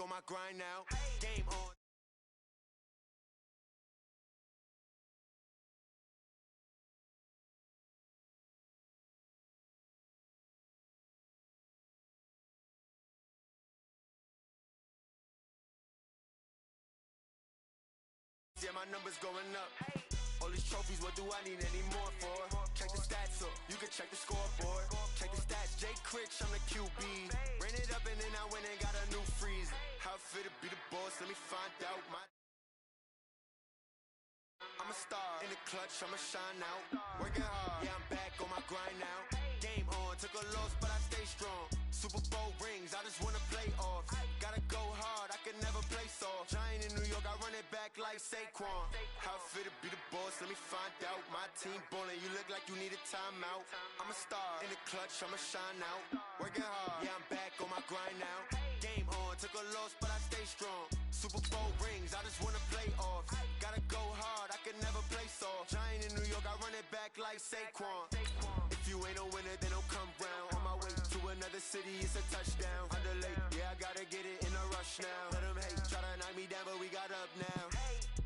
on my grind now. Game on. Yeah, my numbers going up. All these trophies, what do I need any more for? Check the stats up, you can check the scoreboard. Check the stats, Jay Critch, I'm the QB. Ran it up and then I went and got a new freeze. How fit to be the boss, let me find out. I'm a star in the clutch, I'ma shine out. Working hard, yeah, I'm back on my grind now. Game on, took a loss, but I stay strong. Super Bowl rings, I just wanna play off. Gotta go hard, I can never play soft. Giant in New York, I run it back like Saquon. How fit to be the boss, let me find out. My team ballin', you look like you need a timeout. I'm a star in the clutch, I'ma shine out. Working hard, yeah, I'm back on my grind now. Game on, took a loss, but I stay strong. Super Bowl rings, I just wanna play off. Gotta go hard, I can never play soft. Giant in New York, I run it back like Saquon. If you ain't a winner, then don't come round. On my way to another city, it's a touchdown. Underlay, yeah, I gotta get it in a rush now. Let them hate, try to knock me down, but we got up now.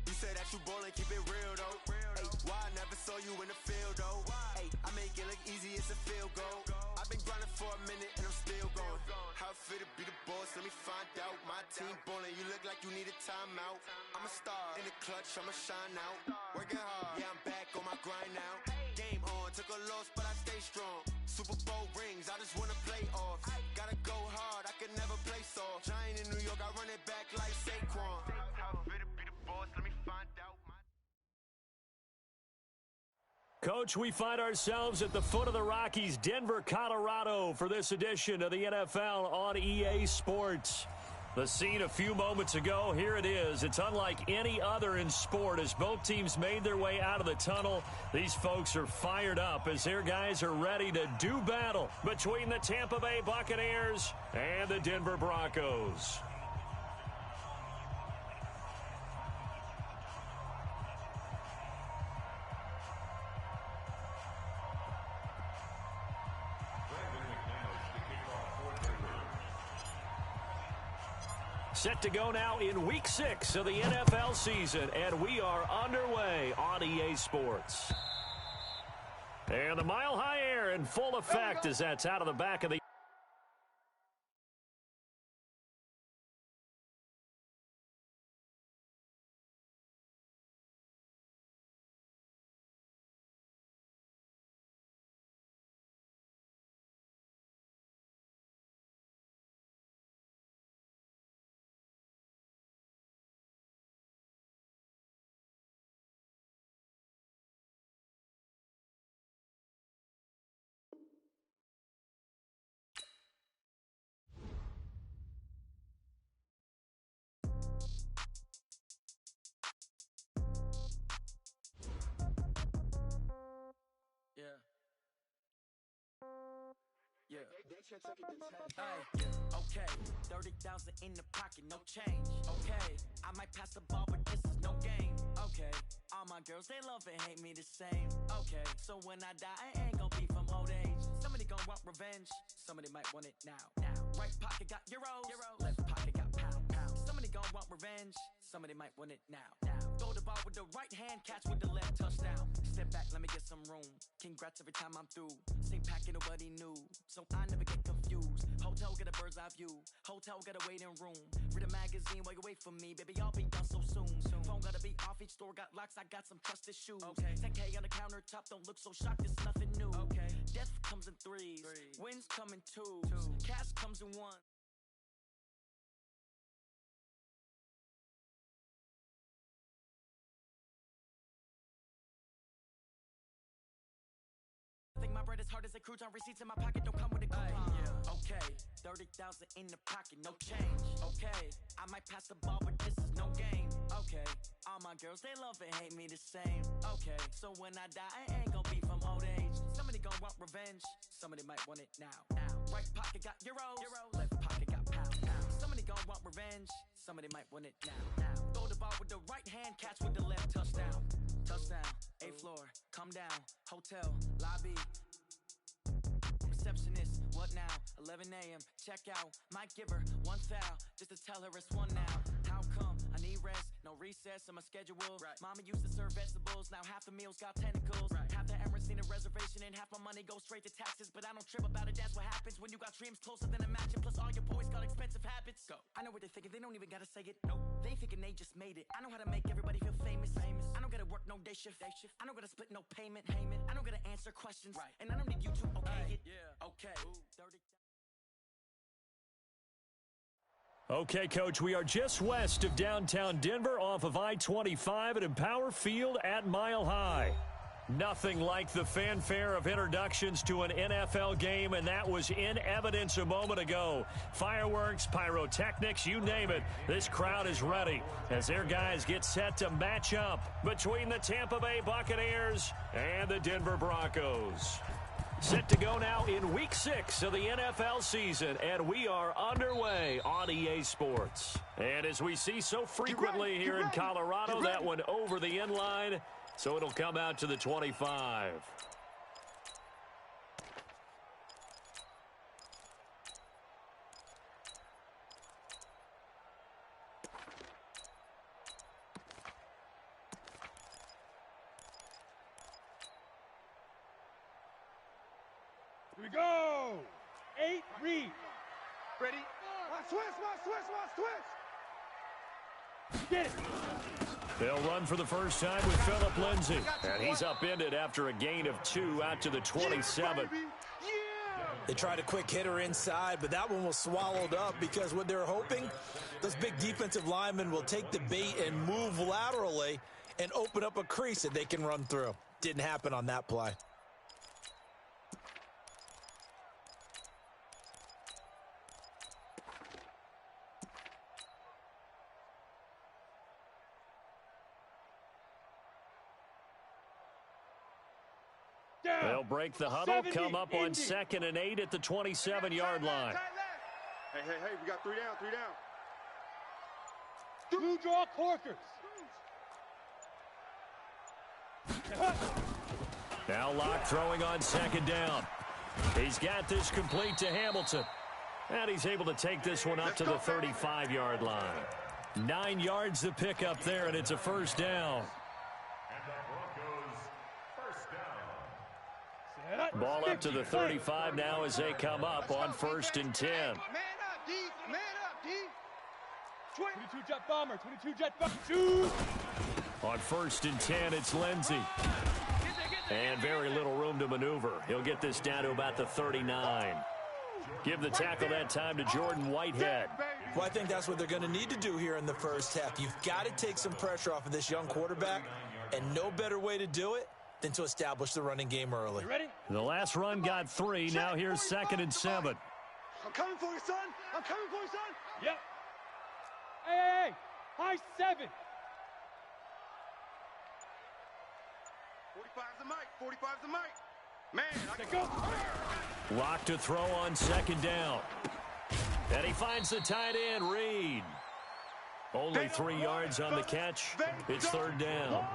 You say that you ballin', keep it real though. Hey, why I never saw you in the field though? Hey, I make it look easy, it's a field goal. I've been grinding for a minute and I'm still going. How fit to be the boss, let me find out. My team ballin', you look like you need a timeout. I'm a star in the clutch, I'ma shine out. Working hard, yeah, I'm back on my grind now. Game on, took a loss, but I stay strong. Super Bowl rings, I just wanna play off. Gotta go hard, I can never play soft. Giant in New York, I run it back like Saquon. How fit to be the boss, let me find out. Coach, we find ourselves at the foot of the Rockies, Denver, Colorado, for this edition of the NFL on EA Sports. The scene a few moments ago, here it is. It's unlike any other in sport as both teams made their way out of the tunnel. These folks are fired up as their guys are ready to do battle between the Tampa Bay Buccaneers and the Denver Broncos. Set to go now in Week 6 of the NFL season, and we are underway on EA Sports. And the mile-high air in full effect as that's out of the back of the... Okay, 30,000 in the pocket, no change. Okay, I might pass the ball, but this is no game. Okay, all my girls, they love and hate me the same. Okay, so when I die, I ain't gon' be from old age. Somebody gon' want revenge, somebody might want it now. Right pocket got euros, left pocket got pound. Somebody gon' want revenge, somebody might want it now. Throw the ball with the right hand, catch with the left, touchdown. Step back, let me get some room. Congrats every time I'm through. Same packet, nobody knew, so I never get confused. Hotel get a bird's eye view, hotel got a waiting room. Read a magazine while you wait for me, baby, I'll be done so soon. Phone gotta be off, each store got locks, I got some trusted shoes. 10K on the countertop, don't look so shocked, it's nothing new. Death comes in threes, wins come in twos, cash comes in one. My bread is hard as a crouton, receipts in my pocket don't come with a coupon. Okay, 30,000 in the pocket, no change. Okay, I might pass the ball, but this is no game. Okay, all my girls, they love and hate me the same. Okay, so when I die, I ain't gon' be from old age. Somebody gon' want revenge, somebody might want it now. Right pocket got euros, left pocket got pound. Somebody gon' want revenge, somebody might want it now. Throw the ball with the right hand, catch with the left, touchdown. Touchdown, A floor, come down, hotel, lobby. receptionist. What now? 11 a.m. Check out. Might give her one foul just to tell her it's one now. How come? I need rest. No recess in my schedule. Right. Mama used to serve vegetables. Now half the meals got tentacles. Right. Half the Emirates need a reservation and half my money goes straight to taxes. But I don't trip about it. That's what happens when you got dreams closer than a mansion. Plus all your boys got expensive habits. Go. I know what they're thinking. They don't even gotta say it. Nope. They thinking they just made it. I know how to make everybody feel famous. I don't gotta work no day shift. I don't gotta split no payment. I don't gotta answer questions. Right. And I don't need you to okay it. Yeah. Okay. Ooh. 30. Okay, Coach, we are just west of downtown Denver off of I-25 at Empower Field at Mile High. Nothing like the fanfare of introductions to an NFL game, and that was in evidence a moment ago. Fireworks, pyrotechnics, you name it. This crowd is ready as their guys get set to match up between the Tampa Bay Buccaneers and the Denver Broncos. Set to go now in Week 6 of the NFL season, and we are underway on EA Sports. And as we see so frequently here in Colorado, that one over the end line, so it'll come out to the 25. Here we go. 8 read. Ready? Watch switch. Get it. They'll run for the first time with Phillip Lindsay. And he's upended after a gain of 2 out to the 27. They tried a quick hitter inside, but that one was swallowed up because what they're hoping, those big defensive linemen will take the bait and move laterally and open up a crease that they can run through. Didn't happen on that play. They'll break the huddle, come up on 2nd and 8 at the 27-yard line. Hey, we got 3 down. 2 draw corkers. Now Locke throwing on 2nd down. He's got this complete to Hamilton. And he's able to take this one up to the 35-yard line. 9 yards to pick up there, and it's a first down. Ball up to the 35 now as they come up on 1st and 10. Man up, D. 22 jet bomber. 22 jet bomber. Shoot. On 1st and 10, it's Lindsay. And very little room to maneuver. He'll get this down to about the 39. Give the tackle that time to Jordan Whitehead. Well, I think that's what they're going to need to do here in the first half. You've got to take some pressure off of this young quarterback, and no better way to do it than to establish the running game early. You ready? The last run got 3. Now here's 2nd and 7. I'm coming for you, son. Yep. Hey. High 7. 45's the mic. Man, Let's go. Lock to throw on 2nd down. And he finds the tight end, Reed. Only 3 yards on the catch. It's 3rd down.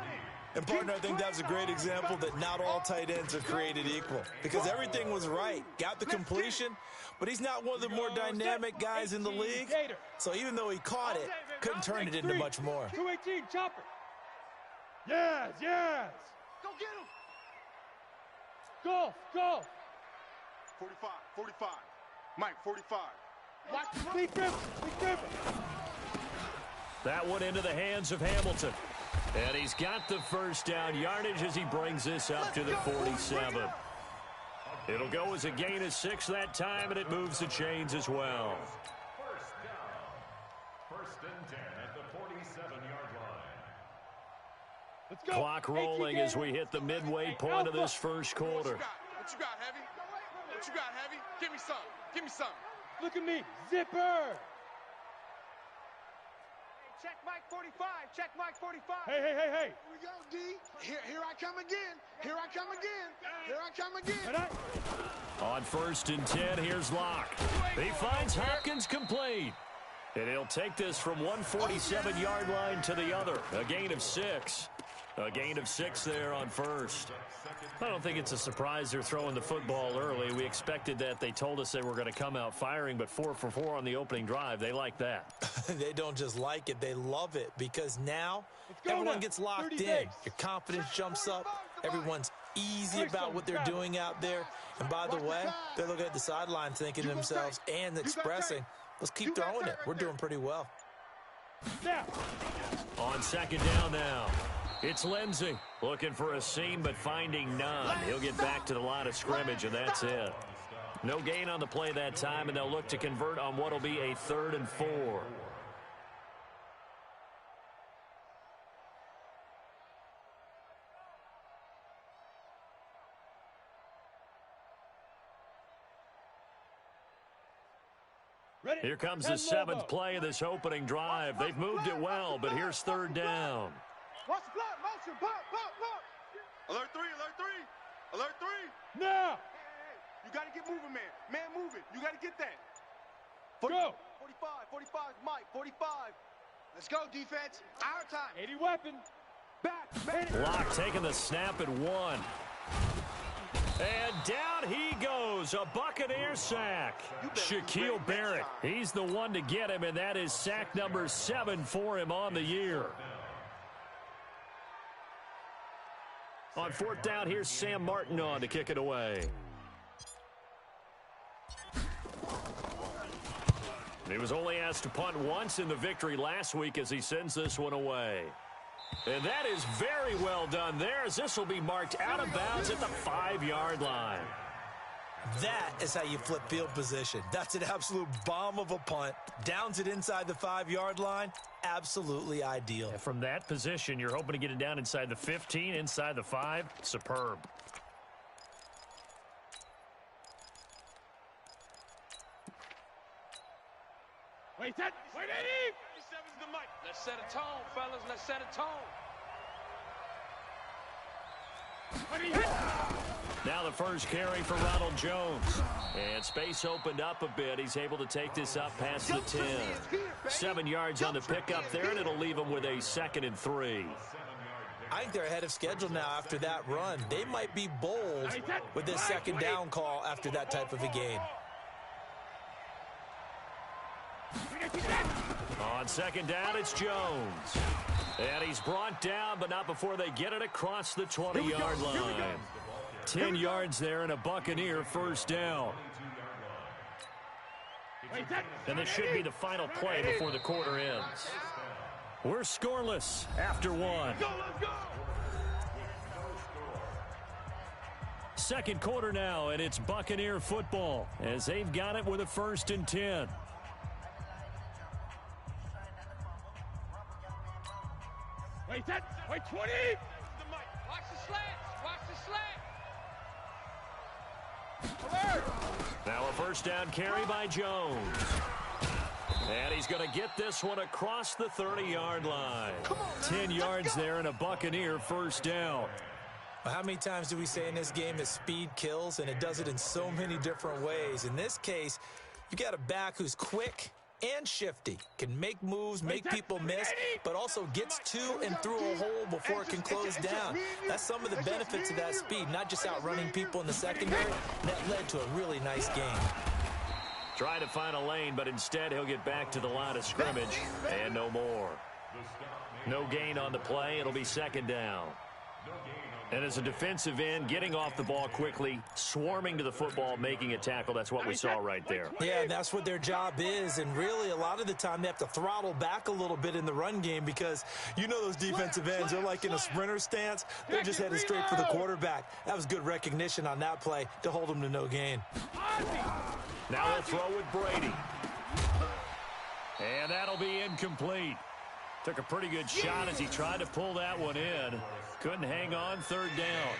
And, partner, I think that's a great example that not all tight ends are created equal. Because everything was right. Got the completion, but he's not one of the more dynamic guys in the league. So even though he caught it, couldn't turn it into much more. 218, chopper. Yes. go get him. Go. 45. Mike, 45. Speak Griffin. That one into the hands of Hamilton. And he's got the first down yardage as he brings this up to the 47. It'll go as a gain of 6 that time, and it moves the chains as well. First down. 1st and 10 at the 47-yard line. Let's go. Clock rolling as we hit the midway point of this first quarter. What you got, Heavy? Give me some. Look at me. Zipper. Check Mike 45. Hey. Here we go, D. Here I come again. On 1st and 10, here's Locke. He finds Hopkins complete. And he'll take this from one 47-yard line to the other. A gain of 6. A gain of 6 there on first. I don't think it's a surprise they're throwing the football early. We expected that. They told us they were going to come out firing, but 4 for 4 on the opening drive. They like that. They don't just like it. They love it because now everyone gets locked in. Your confidence jumps up. Everyone's easy about what they're doing out there. And by the way, they're looking at the sideline thinking to themselves and expressing, let's keep throwing it. We're doing pretty well. On second down now, it's Lindsey looking for a seam but finding none. He'll get back to the line of scrimmage, and that's it. No gain on the play that time, and they'll look to convert on what will be a 3rd and 4. Here comes the 7th play of this opening drive. They've moved it well, but here's 3rd down. Watch the block, motion, pop, pop, pop. Alert 3, alert 3, alert 3. Now. Hey, you got to get moving, man. Man, moving. You got to get that. Go. 45, 45, Mike, 45. Let's go, defense. Our time. 80 weapon. Back. Locke taking the snap at 1. And down he goes, a Buccaneer sack. Shaquille Barrett, he's the one to get him, and that is sack number 7 for him on the year. On 4th down, here's Sam Martin on to kick it away. He was only asked to punt once in the victory last week as he sends this one away. And that is very well done there, as this will be marked out of bounds at the 5-yard line. That is how you flip field position. That's an absolute bomb of a punt. Downs it inside the 5-yard line. Absolutely ideal. And from that position, you're hoping to get it down inside the 15, inside the 5. Superb. Wait, that. Wait, Eddie. 57's the mic. Let's set a tone, fellas. Let's set a tone. Now the first carry for Ronald Jones. And space opened up a bit. He's able to take this up past the 10. 7 yards on the pickup there, and it'll leave him with a 2nd and 3. I think they're ahead of schedule now after that run. They might be bold with this 2nd down call after that type of a game. On 2nd down, it's Jones. And he's brought down, but not before they get it across the 20-yard line. 10 yards there and a Buccaneer 1st down. And this should be the final play before the quarter ends. We're scoreless after 1. Second quarter now, and it's Buccaneer football as they've got it with a 1st and 10. Wait, 20. Watch the slants. Watch the slants. Alert. Now a 1st down carry by Jones. And he's going to get this one across the 30-yard line. 10 yards there and a Buccaneer 1st down. Well, how many times do we say in this game that speed kills, and it does it in so many different ways? In this case, you got a back who's quick and shifty, can make moves, make people miss, but also gets to and through a hole before it can close down. That's some of the benefits of that speed, not just outrunning people in the secondary. That led to a really nice game. Trying to find a lane, but instead he'll get back to the line of scrimmage and no more. No gain on the play. It'll be 2nd down. And as a defensive end, getting off the ball quickly, swarming to the football, making a tackle, that's what we saw right there. Yeah, and that's what their job is. And really, a lot of the time, they have to throttle back a little bit in the run game because you know those defensive ends, they're like in a sprinter stance. They're just headed straight for the quarterback. That was good recognition on that play to hold them to no gain. Now they'll throw with Brady. And that'll be incomplete. Took a pretty good shot as he tried to pull that one in. Couldn't hang on. 3rd down.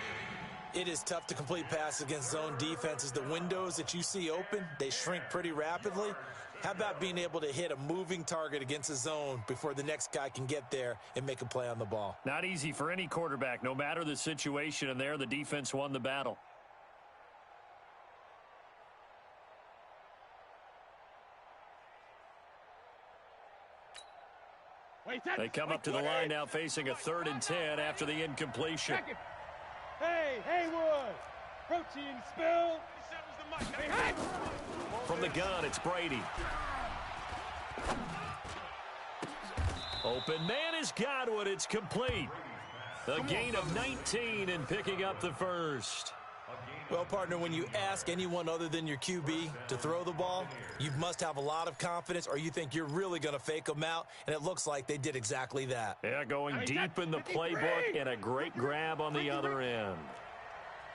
It is tough to complete passes against zone defenses. The windows that you see open, they shrink pretty rapidly. How about being able to hit a moving target against a zone before the next guy can get there and make a play on the ball? Not easy for any quarterback, no matter the situation, and there the defense won the battle. They come up to the line now facing a 3rd and 10 after the incompletion. Hey, Haywood. Protein spill. From the gun, it's Brady. Open man is Godwin. It's complete. A gain of 19 and picking up the first. Well, partner, when you ask anyone other than your QB to throw the ball, you must have a lot of confidence or you think you're really going to fake them out, and it looks like they did exactly that. Yeah, going deep in the playbook and a great grab on the other end.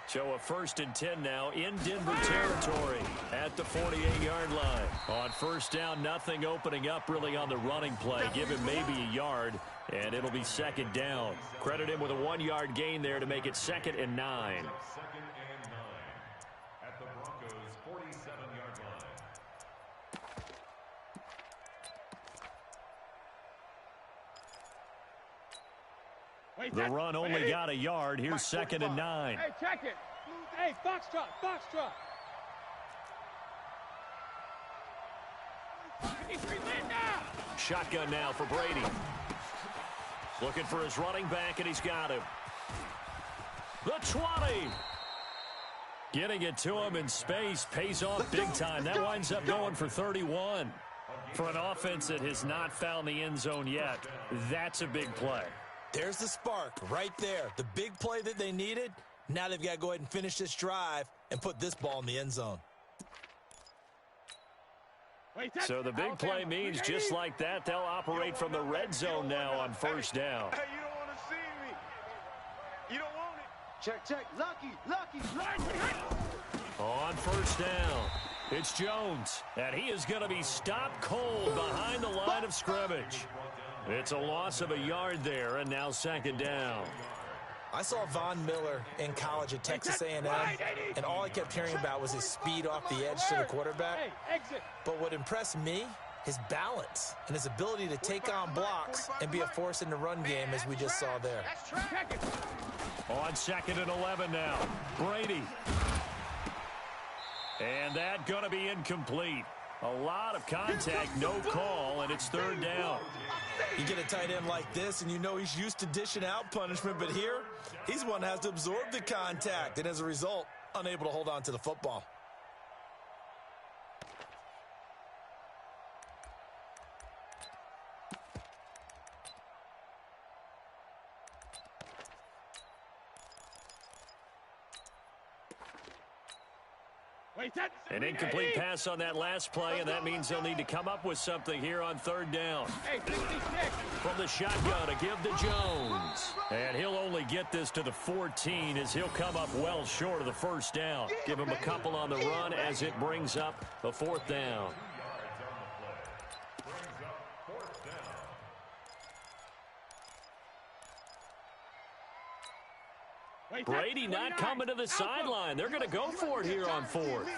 So a 1st and 10 now in Denver territory at the 48-yard line. On 1st down, nothing opening up really on the running play. Give him maybe a yard, and it'll be 2nd down. Credit him with a 1-yard gain there to make it 2nd and 9. The run only got a yard. Here's 2nd and 9. Hey, check it. Hey, foxtrot. Shotgun now for Brady. Looking for his running back, and he's got him. The 20. Getting it to him in space pays off big time. That winds up going for 31. For an offense that has not found the end zone yet, that's a big play. There's the spark right there. The big play that they needed. Now they've got to go ahead and finish this drive and put this ball in the end zone. So the big play means just like that, they'll operate from the red zone now on 1st down. Hey, you don't want to see me. You don't want it. Check. Lucky. On 1st down, it's Jones, and he is going to be stopped cold behind the line of scrimmage. It's a loss of a yard there, and now 2nd down. I saw Von Miller in college at Texas A&M, and all I kept hearing about was his speed off the edge to the quarterback. But what impressed me, his balance and his ability to take on blocks and be a force in the run game, as we just saw there. On 2nd and 11 now, Brady. And that going to be incomplete. A lot of contact, no call, and it's 3rd down. You get a tight end like this, and you know he's used to dishing out punishment, but here, he's one that has to absorb the contact, and as a result, unable to hold on to the football. An incomplete pass on that last play, and that means they'll need to come up with something here on 3rd down. From the shotgun to give to Jones. And he'll only get this to the 14 as he'll come up well short of the 1st down. Give him a couple on the run as it brings up the 4th down. Brady not coming to the sideline. They're going to go for it here on 4th.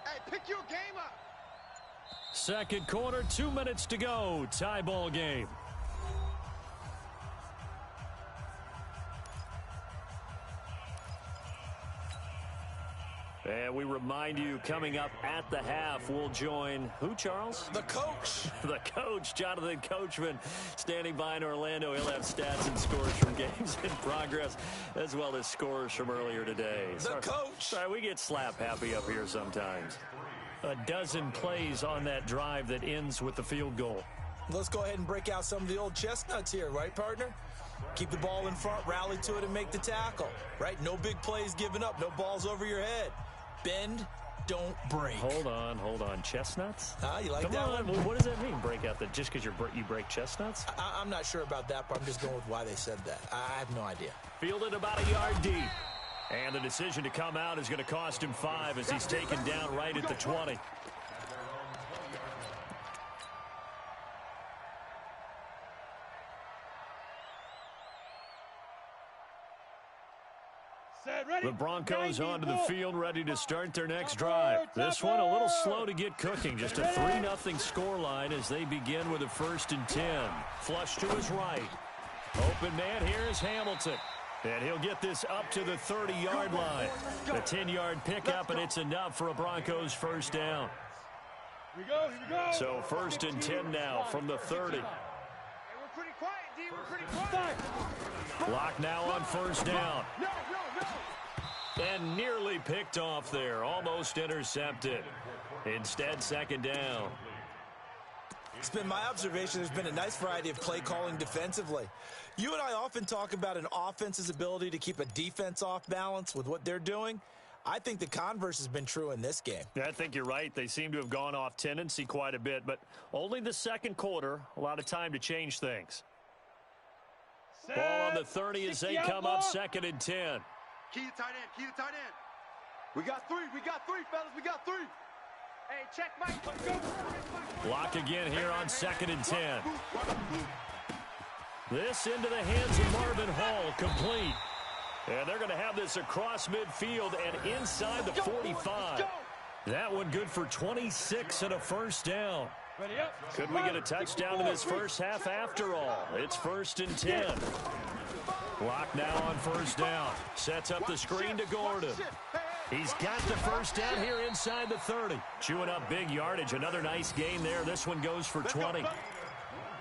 Hey, pick your game up. 2nd quarter, 2 minutes to go. Tie ball game. And we remind you, coming up at the half, we'll join who, Charles? The coach. The coach, Jonathan Coachman, standing by in Orlando. He'll have stats and scores from games in progress, as well as scores from earlier today. The coach. Sorry, we get slap happy up here sometimes. A dozen plays on that drive that ends with the field goal. Let's go ahead and break out some of the old chestnuts here, right, partner? Keep the ball in front, rally to it, and make the tackle, right? No big plays given up, no balls over your head. Bend, don't break. Hold on. Chestnuts? You like Come that on. one? What does that mean, break out? That just because you break chestnuts? I'm not sure about that, but I'm just going with why they said that. I have no idea. Fielded about a yard deep. And the decision to come out is going to cost him 5 as he's taken down right at the 20. The Broncos onto the field, ready to start their next drive. This one a little slow to get cooking. Just a 3-0 scoreline as they begin with a 1st and 10. Flush to his right. Open man, here is Hamilton. And he'll get this up to the 30-yard line. A 10-yard pickup, and it's enough for a Broncos first down. Here we go, here we go. So first and 10 now from the 30. Hey, we're pretty quiet, D. We're pretty quiet. Clock now on first down. No. And nearly picked off there. Almost intercepted. Instead, second down. It's been my observation there's been a nice variety of play calling defensively. You and I often talk about an offense's ability to keep a defense off balance with what they're doing. I think the converse has been true in this game. Yeah, I think you're right. They seem to have gone off tendency quite a bit, but only the second quarter, a lot of time to change things. Ball on the 30 as they come up second and 10. Key to tight end, We got three, fellas, we got three. Hey, check Mike. Let's go. Block again here on second and 10. This into the hands of Marvin Hall, complete. And they're going to have this across midfield and inside the 45. That one good for 26 and a first down. Ready up. Could we get a touchdown in this first half after all? It's first and 10. Block now on first down. Sets up the screen to Gordon. He's got the first down here inside the 30. Chewing up big yardage. Another nice gain there. This one goes for 20.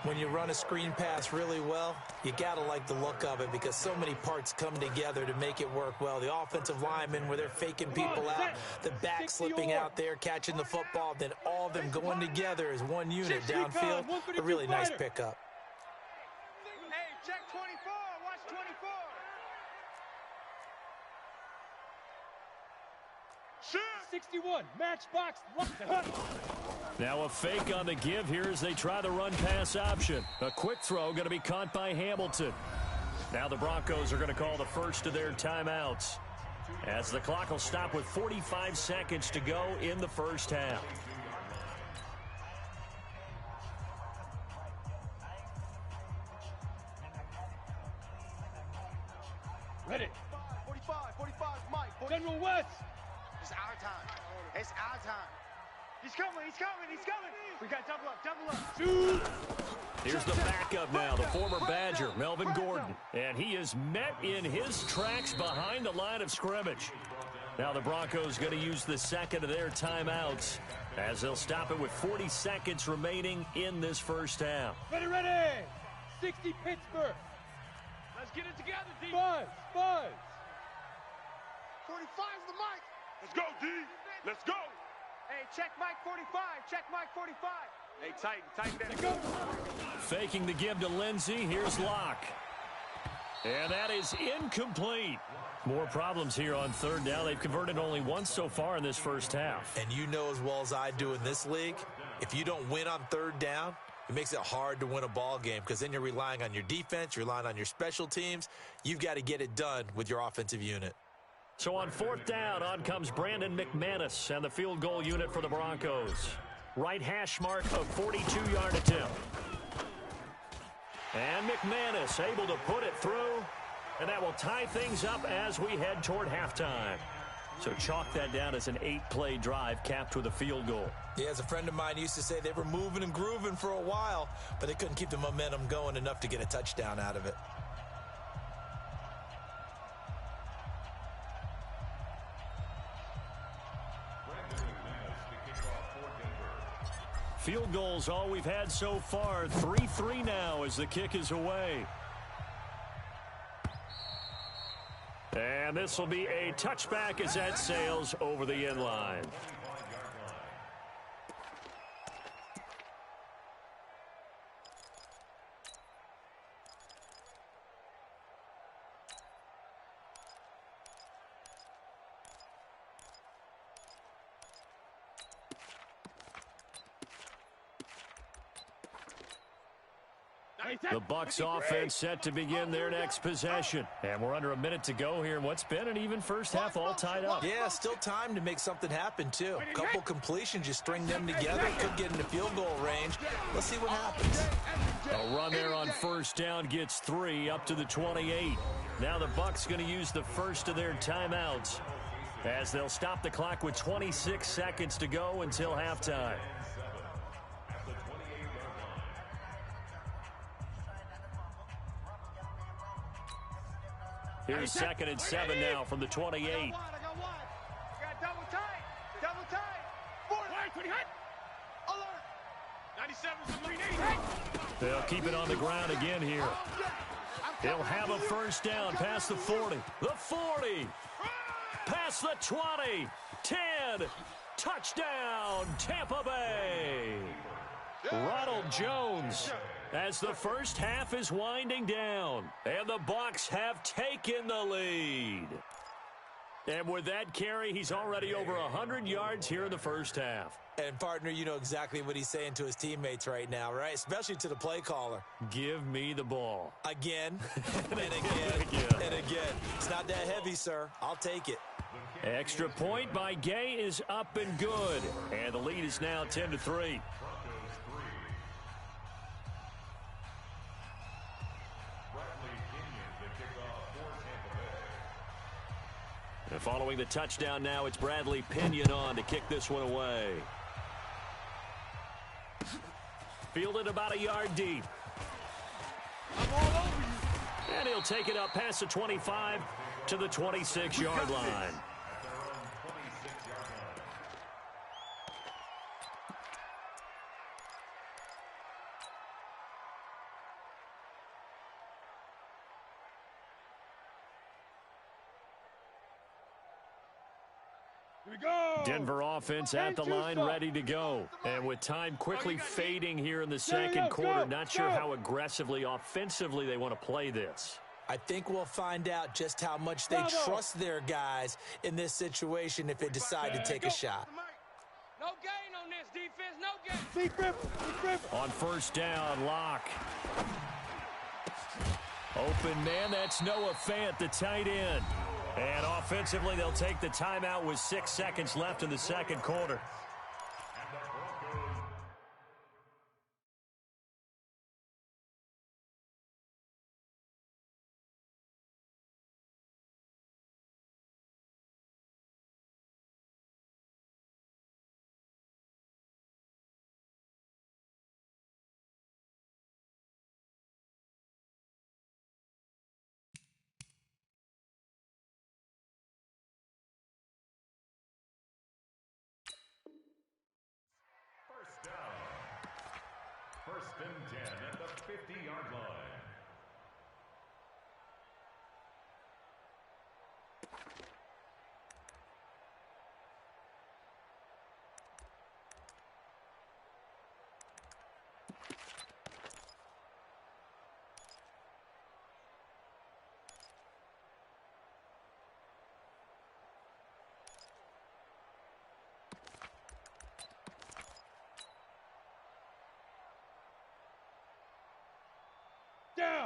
When you run a screen pass really well, you got to like the look of it because so many parts come together to make it work well. The offensive linemen where they're faking people out, the back slipping out there, catching the football, then all of them going together as one unit downfield. A really nice pickup. Hey, check 24. Watch 24. Shoot. 61, matchbox. Now a fake on the give here as they try the run-pass option. A quick throw going to be caught by Hamilton. Now the Broncos are going to call the first of their timeouts as the clock will stop with 45 seconds to go in the first half. Ready. 45, Mike. General West. It's our time. It's our time. He's coming. We got double up. Two. Here's the backup now, the former Badger, Melvin Gordon. And he is met in his tracks behind the line of scrimmage. Now the Broncos going to use the second of their timeouts as they'll stop it with 40 seconds remaining in this first half. Ready. 60 Pittsburgh. Let's get it together, D. Buzz. 45's the mic. Let's go, D. Let's go. Hey, check Mike 45. Hey, tighten that. Go. Faking the give to Lindsey. Here's Locke. And that is incomplete. More problems here on third down. They've converted only once so far in this first half. And you know as well as I do in this league, if you don't win on third down, it makes it hard to win a ball game because then you're relying on your defense, you're relying on your special teams. You've got to get it done with your offensive unit. So on fourth down, on comes Brandon McManus and the field goal unit for the Broncos. Right hash mark of 42-yard attempt. And McManus able to put it through, and that will tie things up as we head toward halftime. So chalk that down as an 8-play drive capped with a field goal. Yeah, as a friend of mine used to say, they were moving and grooving for a while, but they couldn't keep the momentum going enough to get a touchdown out of it. Field goals all we've had so far. 3-3 now as the kick is away. And this will be a touchback as that sails over the end line. The Bucs offense set to begin their next possession. And we're under a minute to go here in what's been an even first half all tied up. Yeah, still time to make something happen, too. A couple completions, you string them together, could get into field goal range. Let's see what happens. A run there on first down gets 3 up to the 28. Now the Bucs going to use the first of their timeouts as they'll stop the clock with 26 seconds to go until halftime. Here's 2nd and 7 now from the 28. I got one. I got double tight. Double tight. 40. Alert. 97. They'll keep it on the ground again here. He'll have a first down past the 40. The 40. Past the 20. 10. Touchdown, Tampa Bay. Ronald Jones as the first half is winding down. And the Bucs have taken the lead. And with that carry, he's already over 100 yards here in the first half. And, partner, you know exactly what he's saying to his teammates right now, right? Especially to the play caller. Give me the ball. Again, and again, and again. It's not that heavy, sir. I'll take it. Extra point by Gay is up and good. And the lead is now 10-3. And following the touchdown now, it's Bradley Pinion on to kick this one away. Fielded about a yard deep. I'm all over you. And he'll take it up past the 25 to the 26-yard line. Denver offense at the line, ready to go. And with time quickly fading here in the second quarter, not sure how aggressively, offensively they want to play this. I think we'll find out just how much they trust their guys in this situation if they decide to take a shot. No gain on this defense, no gain. On first down, Locke. Open man, that's Noah Fant, the tight end. And offensively, they'll take the timeout with 6 seconds left in the second quarter. First and 10 at the 50-yard line.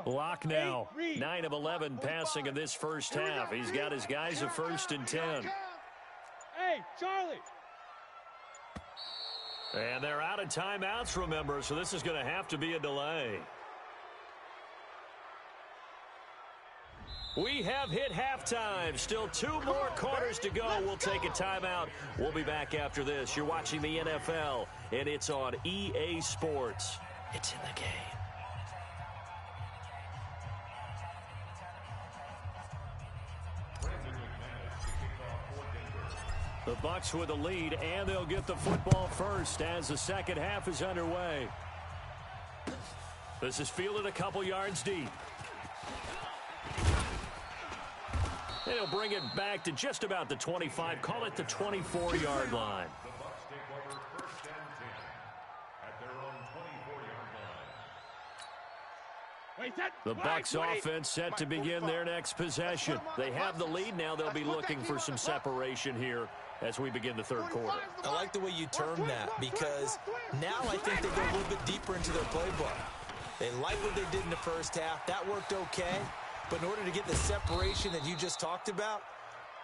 Locke now, 9 of 11 passing in this first half. He's got his guys a 1st and 10. Hey, Charlie. And they're out of timeouts, remember, so this is going to have to be a delay. We have hit halftime. Still 2 more quarters to go. We'll take a timeout. We'll be back after this. You're watching the NFL, and it's on EA Sports. It's in the game. The Bucs with the lead, and they'll get the football first as the second half is underway. This is fielded a couple yards deep. And he'll bring it back to just about the 25, call it the 24-yard line. The Bucs take over first and 10 at their own 24-yard line. The Bucs offense set to begin their next possession. They have the lead now. They'll be looking for some separation here as we begin the third quarter. I like the way you term that because now I think they go a little bit deeper into their playbook. They like what they did in the first half. That worked okay. But in order to get the separation that you just talked about,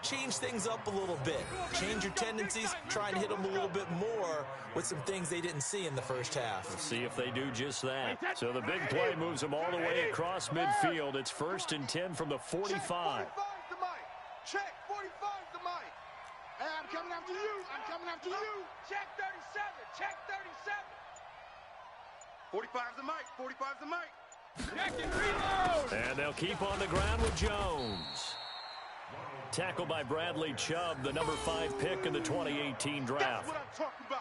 change things up a little bit. Change your tendencies. Try and hit them a little bit more with some things they didn't see in the first half. Let's see if they do just that. So the big play moves them all the way across midfield. It's 1st and 10 from the 45. Check 45's the mic. Hey, I'm coming after you. I'm coming after you. Check 37. Check 37. 45's the mic. 45's the mic. And they'll keep on the ground with Jones. Tackled by Bradley Chubb, the number 5 pick in the 2018 draft.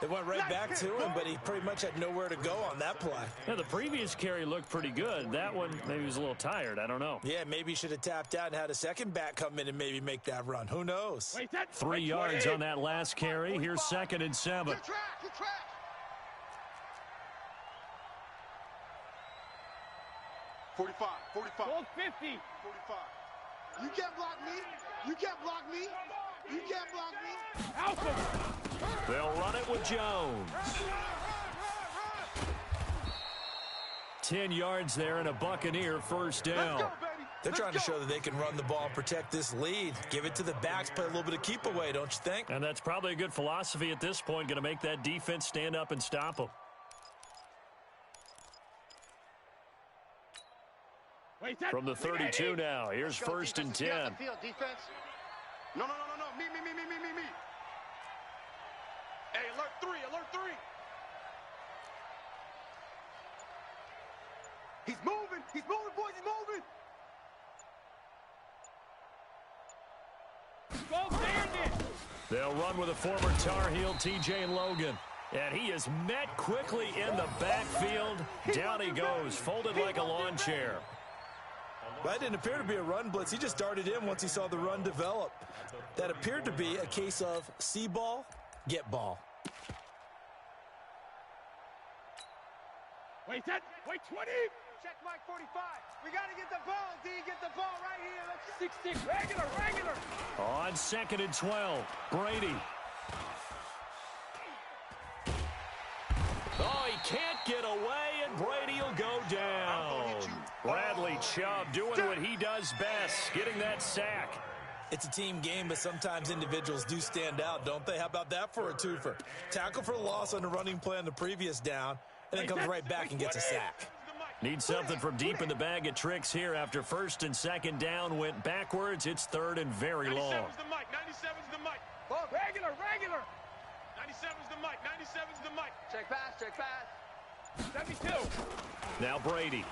It went right back to him, but he pretty much had nowhere to go on that play. Yeah, the previous carry looked pretty good. That one, maybe he was a little tired. I don't know. Yeah, maybe he should have tapped out and had a second back come in and maybe make that run. Who knows? 3 yards on that last carry. Here's 2nd and 7. 45, 45. 50. 45. You can't block me. You can't block me. You can't block me. Alpha. They'll run it with Jones. 10 yards there and a Buccaneer first down. Let's go, baby. They're trying to show that they can run the ball and protect this lead. Give it to the backs, play a little bit of keep away, don't you think? And that's probably a good philosophy at this point, going to make that defense stand up and stop them. From the 32 now, here's 1st and 10. Defense. No. Me. Hey, alert 3. He's moving, boys, he's moving. They'll run with a former Tar Heel, T.J. Logan. And he is met quickly in the backfield. Down he goes, folded like a lawn chair. That didn't appear to be a run blitz. He just darted in once he saw the run develop. That appeared to be a case of see ball, get ball. Wait 20. Check Mike 45. We got to get the ball, D. Get the ball right here. Let's 6-6. Regular. On 2nd and 12, Brady. Oh, he can't get away, and Brady will go down. Bradley Chubb doing what he does best, getting that sack. It's a team game, but sometimes individuals do stand out, don't they? How about that for a twofer? Tackle for loss on the running play on the previous down, and then comes right back and gets a sack. Need something from deep in the bag of tricks here after 1st and 2nd down went backwards. It's 3rd and very long. 97's the mic. 97's the mic. Oh, regular. 97's the mic. 97's the mic. Check pass. 72. Now Brady.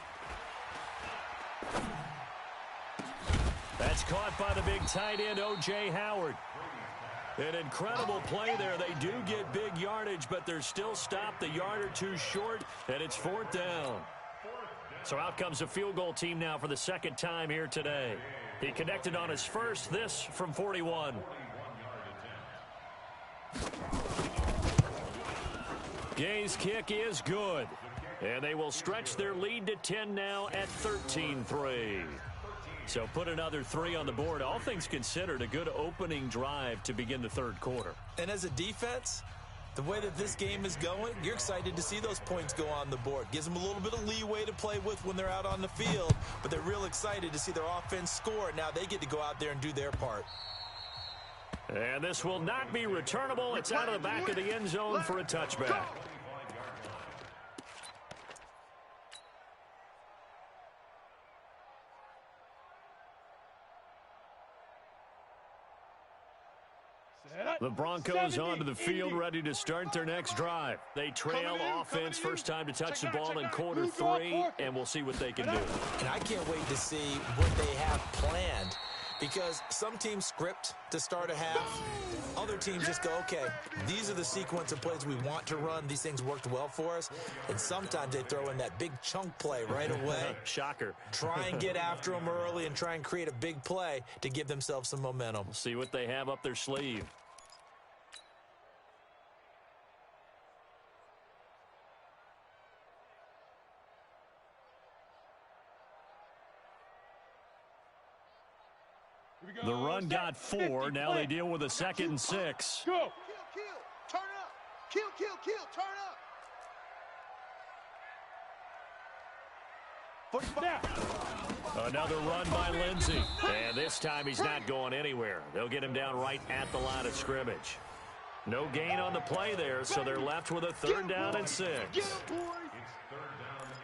That's caught by the big tight end, O.J. Howard. An incredible play there. They do get big yardage, but they're still stopped a yard or two short, and it's 4th down. So out comes a field goal team now for the 2nd time here today. He connected on his first, this from 41. Gay's kick is good. And they will stretch their lead to 10 now at 13-3. So put another 3 on the board. All things considered, a good opening drive to begin the 3rd quarter. And as a defense, the way that this game is going, you're excited to see those points go on the board. Gives them a little bit of leeway to play with when they're out on the field, but they're real excited to see their offense score. Now they get to go out there and do their part. And this will not be returnable. It's out of the back of the end zone for a touchback. The Broncos onto the field, ready to start their next drive. They trail offense, first time to touch the ball in quarter 3, and we'll see what they can do. And I can't wait to see what they have planned, because some teams script to start a half. Other teams just go, okay, these are the sequence of plays we want to run. These things worked well for us. And sometimes they throw in that big chunk play right away. Shocker. Try and get after them early and try and create a big play to give themselves some momentum. We'll see what they have up their sleeve. The run got 4. Now they deal with a 2nd and 6. Go. Kill. Turn up. Kill. Turn up. Another run by Lindsey. And this time he's not going anywhere. They'll get him down right at the line of scrimmage. No gain on the play there, so they're left with a 3rd down and 6. Get him, boys. It's 3rd down and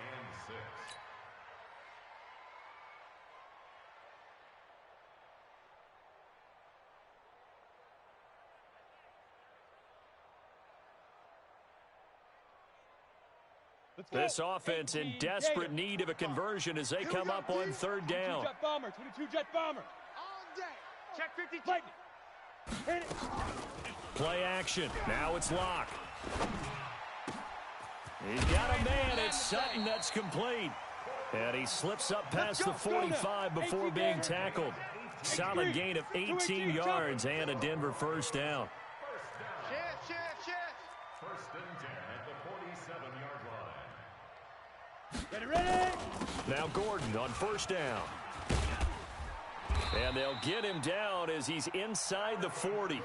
6. This offense in desperate need of a conversion as they come up on third down. 22 jet bomber, 22 jet bomber. All day. Check 52. Lightning. Hit it. Play action. Now it's Locke. He's got a man. It's Sutton that's complete. And he slips up past the 45 before being tackled. Solid gain of 18 yards and a Denver first down. Shift. First and 10 at the 47-yard line. Ready. Now Gordon on first down. And they'll get him down as he's inside the 40.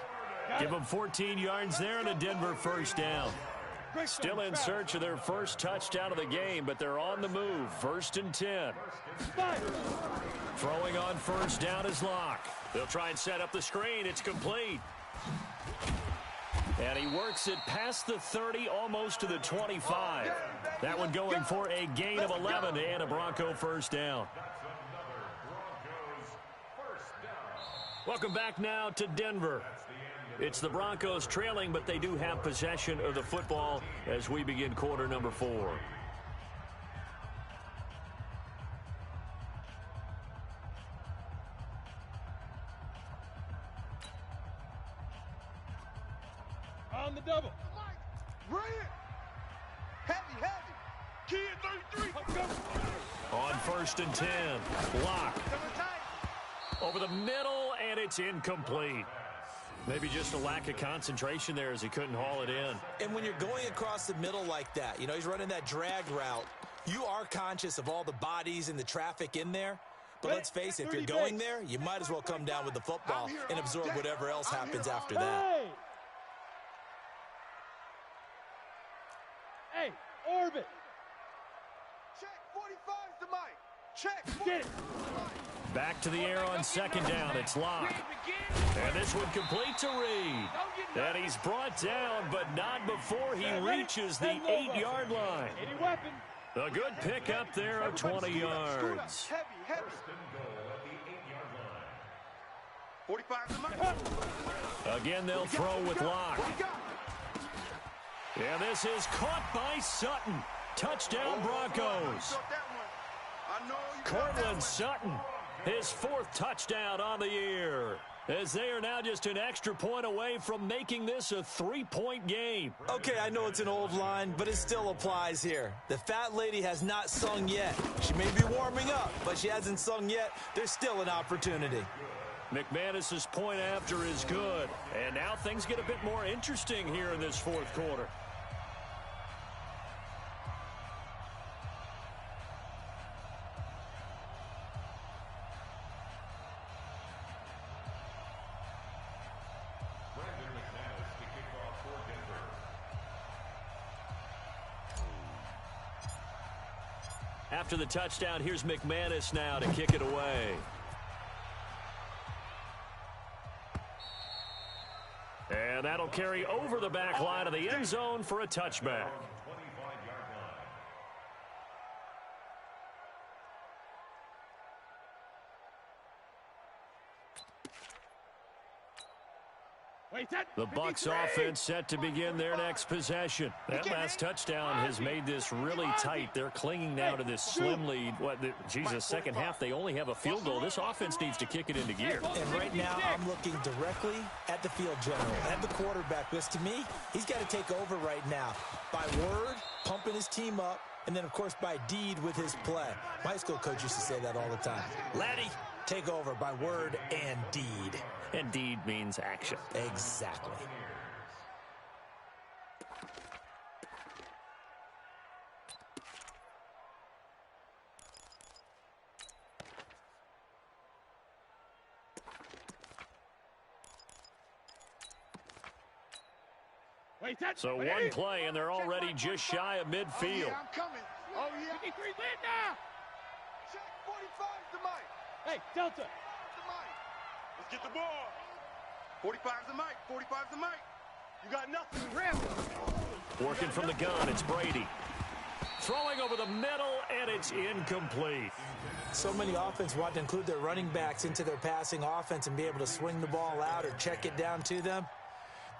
Give him 14 yards there and a Denver first down. Still in search of their first touchdown of the game, but they're on the move. First and 10. Throwing on first down is Locke. They'll try and set up the screen. It's complete. And he works it past the 30, almost to the 25. That one going for a gain of 11 and a Bronco first down. Welcome back now to Denver. It's the Broncos trailing, but they do have possession of the football as we begin quarter number 4. On the double. Bring it. Heavy. Kid 33. On first and 10, Locke. Over the middle, and it's incomplete. Maybe just a lack of concentration there as he couldn't haul it in. And when you're going across the middle like that, you know, he's running that drag route, you are conscious of all the bodies and the traffic in there. But let's face it, if you're going there, you might as well come down with the football and absorb whatever else happens after that. Hey, orbit. Check 45's the mic. Check. Get it. Back to the air on second down. It's Locke. And this one complete to Reed. And he's brought down, but not before he reaches the 8-yard line. Any weapon. A good pickup there of 20 yards. Heavy. 45's the mic. Again, they'll throw with Locke. And this is caught by Sutton. Touchdown, Broncos. Cortland Sutton, his 4th touchdown on the year, as they are now just an extra point away from making this a 3-point game. Okay, I know it's an old line, but it still applies here. The fat lady has not sung yet. She may be warming up, but she hasn't sung yet. There's still an opportunity. McManus's point after is good. And now things get a bit more interesting here in this 4th quarter. After the touchdown, here's McManus now to kick it away. And that'll carry over the back line of the end zone for a touchback. The Bucs offense set to begin their next possession. That last touchdown has made this really tight. They're clinging now to this slim lead. Second half, they only have a field goal. This offense needs to kick it into gear. And right now, I'm looking directly at the field general, at the quarterback, because to me, he's got to take over right now. By word, pumping his team up, and then, of course, by deed with his play. My high school coach used to say that all the time. Laddie, take over by word and deed. And deed means action. Exactly. So one play, and they're already just shy of midfield. Oh, yeah, I'm coming. Oh, yeah. 53 win now. Check 45's the mic. Hey, Delta. The mic. Let's get the ball. 45's the mic. 45's the mic. You got nothing. Ram. Working from the gun, it's Brady. Throwing over the middle, and it's incomplete. So many offense want to include their running backs into their passing offense and be able to swing the ball out or check it down to them.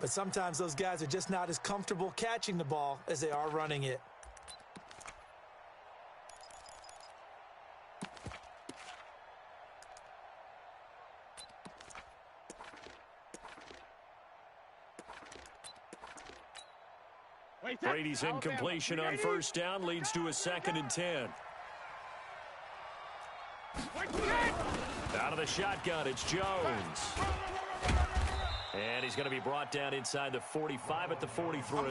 But sometimes those guys are just not as comfortable catching the ball as they are running it. Brady's incompletion on first down leads to a 2nd and 10. Out of the shotgun, it's Jones. And he's going to be brought down inside the 45 at the 43.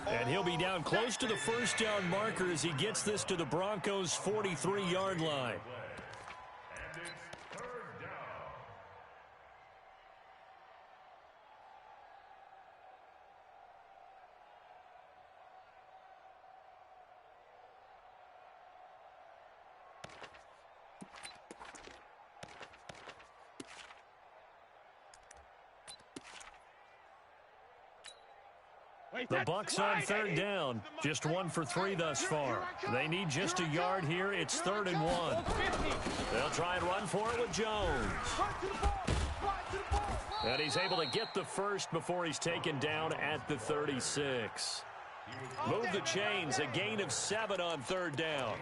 And he'll be down close to the first down marker as he gets this to the Broncos' 43-yard line. And it's 3rd down. The Bucs on 3rd down. Just 1 for 3 thus far. They need just a yard here. It's 3rd and 1. They'll try and run for it with Jones. And he's able to get the first before he's taken down at the 36. Move the chains. A gain of 7 on 3rd down.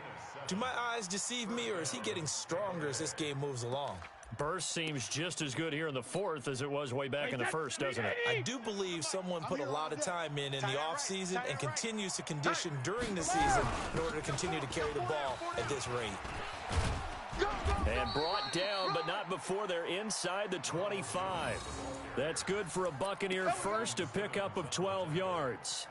Do my eyes deceive me, or is he getting stronger as this game moves along? Burst seems just as good here in the 4th as it was way back in the 1st, doesn't it? I do believe someone put a lot of time in the offseason and continues to condition during the season in order to continue to carry the ball at this rate. And brought down, but not before they're inside the 25. That's good for a Buccaneer first, a pickup of 12 yards.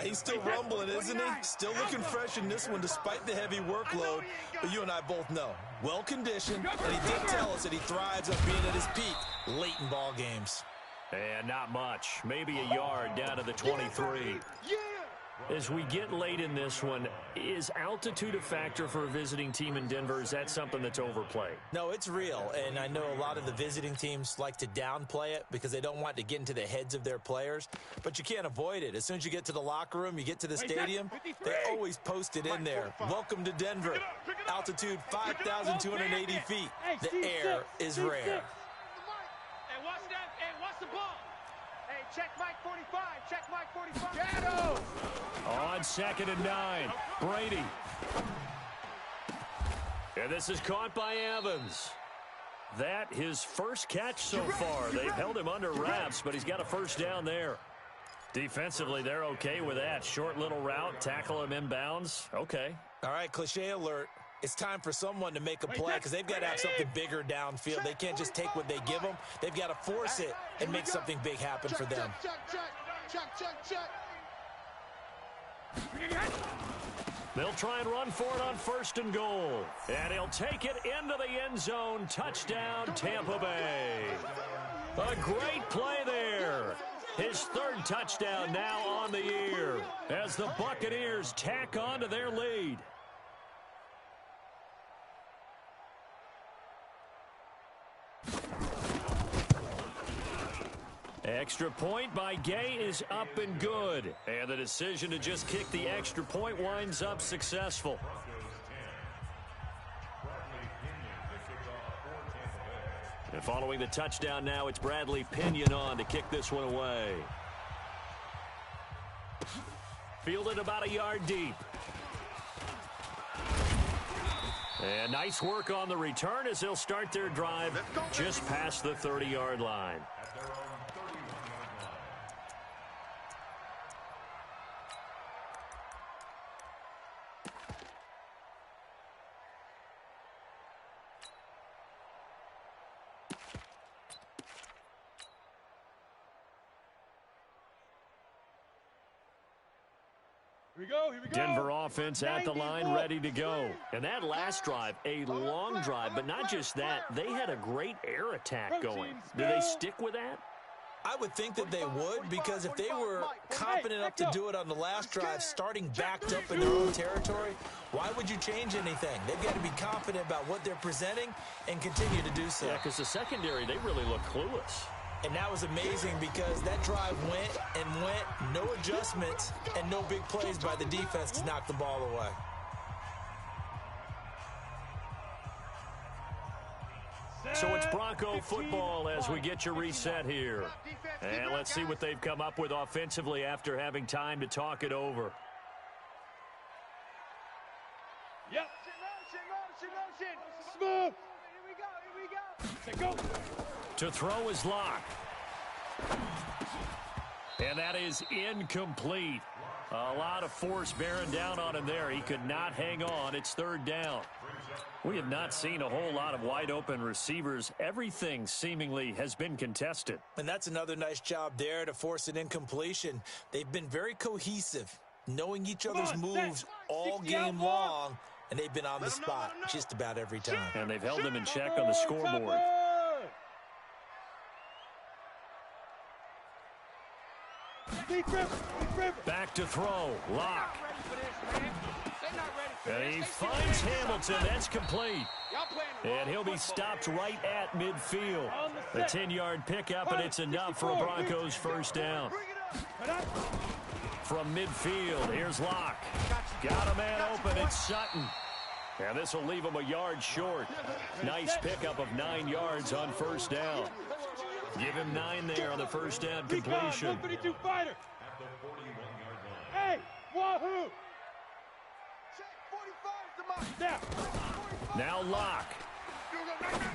He's still rumbling, isn't he? Still looking fresh in this one despite the heavy workload. But you and I both know, well-conditioned, and he did tell us that he thrives on being at his peak late in ball games. And not much. Maybe a yard down to the 23. As we get late in this one, is altitude a factor for a visiting team in Denver? Is that something that's overplayed? No, it's real, and I know a lot of the visiting teams like to downplay it because they don't want to get into the heads of their players, but you can't avoid it. As soon as you get to the locker room, you get to the stadium, they always post it in there. Welcome to Denver. Altitude 5,280 feet. The air is rare. Hey, watch that. Hey, watch the ball. Hey, check Mike 45. Check Mike 45. Shadow. On 2nd and 9, Brady. And this is caught by Evans. That his first catch so far. They've held him under wraps, but he's got a first down there. Defensively, they're okay with that. Short little route, tackle him inbounds. Okay. All right, cliche alert. It's time for someone to make a play because they've got to have something bigger downfield. They can't just take what they give them. They've got to force it and make something big happen for them. They'll try and run for it on 1st and goal. And he'll take it into the end zone. Touchdown, Tampa Bay. A great play there. His 3rd touchdown now on the year as the Buccaneers tack on to their lead. Extra point by Gay is up and good. And the decision to just kick the extra point winds up successful. And following the touchdown now, it's Bradley Pinion on to kick this one away. Fielded about a yard deep. And nice work on the return as they'll start their drive just past the 30-yard line. Here we go. Denver offense at the line, ready to go. And that last drive, a long drive, but not just that. They had a great air attack going. Do they stick with that? I would think that they would, because if they were confident enough to do it on the last drive, starting backed up in their own territory, why would you change anything? They've got to be confident about what they're presenting and continue to do so. Yeah, because the secondary, they really look clueless. And that was amazing because that drive went and went, no adjustments, and no big plays by the defense to knock the ball away. So it's Bronco football as we get your reset here. And let's see what they've come up with offensively after having time to talk it over. Yep. Motion. Smooth. Here we go. To throw is Locke. And that is incomplete. A lot of force bearing down on him there. He could not hang on. It's third down. We have not seen a whole lot of wide-open receivers. Everything seemingly has been contested. And that's another nice job there to force an incompletion. They've been very cohesive, knowing each other's moves all game long, and they've been on the spot just about every time. And they've held them in check on the scoreboard. Back to throw. Lock. And he finds Hamilton. That's complete. And he'll be stopped right at midfield. A 10-yard pickup, and it's enough for a Broncos first down. From midfield, here's Locke. Got a man open. It's Sutton. And this will leave him a yard short. Nice pickup of 9 yards on first down. Give him 9 there on the first down completion. Hey, wahoo! Now Locke.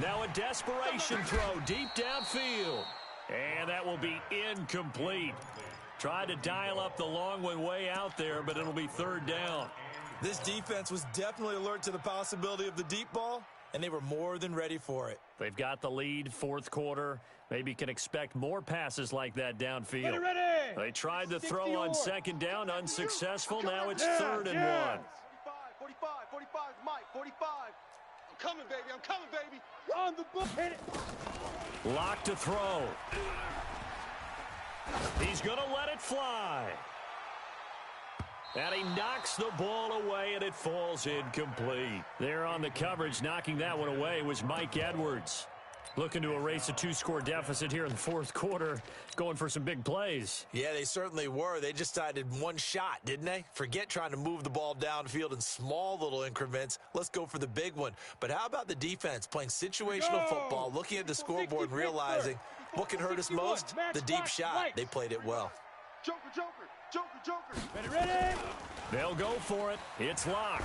Now a desperation throw deep downfield. And that will be incomplete. Tried to dial up the long one way out there, but it'll be third down. This defense was definitely alert to the possibility of the deep ball, and they were more than ready for it. They've got the lead, fourth quarter. Maybe can expect more passes like that downfield. Ready. They tried to throw on second down, unsuccessful. Now it's third and 1. 45, Mike, 45. I'm coming, baby. On the book, hit it. Lock to throw. He's going to let it fly. And he knocks the ball away, and it falls incomplete. There on the coverage, knocking that one away was Mike Edwards. Looking to erase a 2-score deficit here in the fourth quarter, going for some big plays. Yeah, they certainly were. They just decided one shot, didn't they? Forget trying to move the ball downfield in small little increments. Let's go for the big one. But how about the defense playing situational football, looking at the scoreboard and realizing what can hurt us most? The deep shot. They played it well. Joker. Ready. They'll go for it. It's Locke.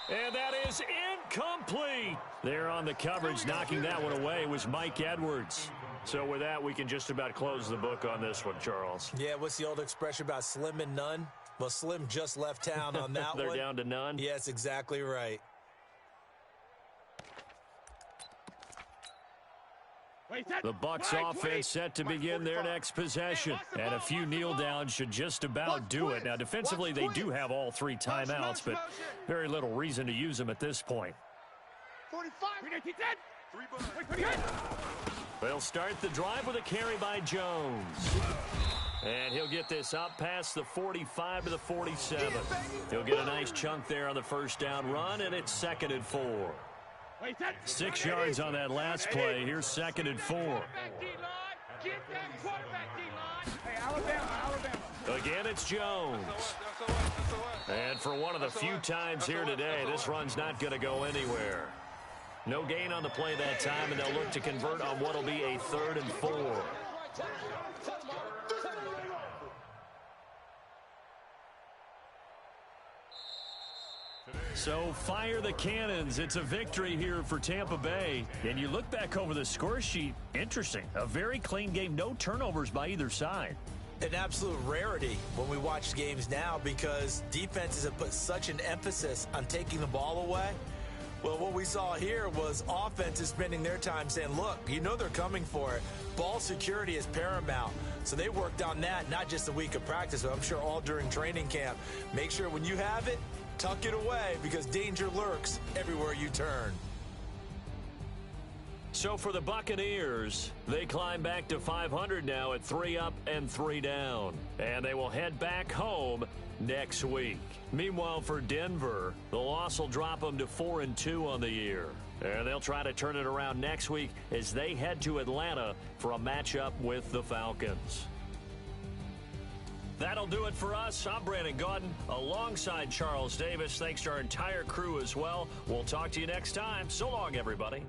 And that is incomplete. There on the coverage, knocking that one away was Mike Edwards. So with that, we can just about close the book on this one, Charles. Yeah, what's the old expression about slim and none? Well, Slim just left town on that They're one. down to none? Yes, exactly right. The Bucs offense set to begin their next possession. And a few kneel downs should just about do it. Now, defensively, they do have all 3 timeouts, but very little reason to use them at this point. 45. They'll start the drive with a carry by Jones. And he'll get this up past the 45 to the 47. He'll get a nice chunk there on the first down run, and it's 2nd and 4. 6 yards on that last play. Here's 2nd and 4. Again, it's Jones. And for one of the few times here today, this run's not going to go anywhere. No gain on the play that time, and they'll look to convert on what will be a 3rd and 4. So fire the cannons. It's a victory here for Tampa Bay. And you look back over the score sheet, interesting. A very clean game, no turnovers by either side. An absolute rarity when we watch games now because defenses have put such an emphasis on taking the ball away. Well, what we saw here was offenses spending their time saying, look, you know they're coming for it. Ball security is paramount. So they worked on that, not just a week of practice, but I'm sure all during training camp. Make sure when you have it, tuck it away because danger lurks everywhere you turn. So for the Buccaneers, they climb back to 500 now at 3 up and 3 down. And they will head back home next week. Meanwhile, for Denver, the loss will drop them to 4-2 on the year. And they'll try to turn it around next week as they head to Atlanta for a matchup with the Falcons. That'll do it for us. I'm Brandon Gaudin alongside Charles Davis. Thanks to our entire crew as well. We'll talk to you next time. So long, everybody.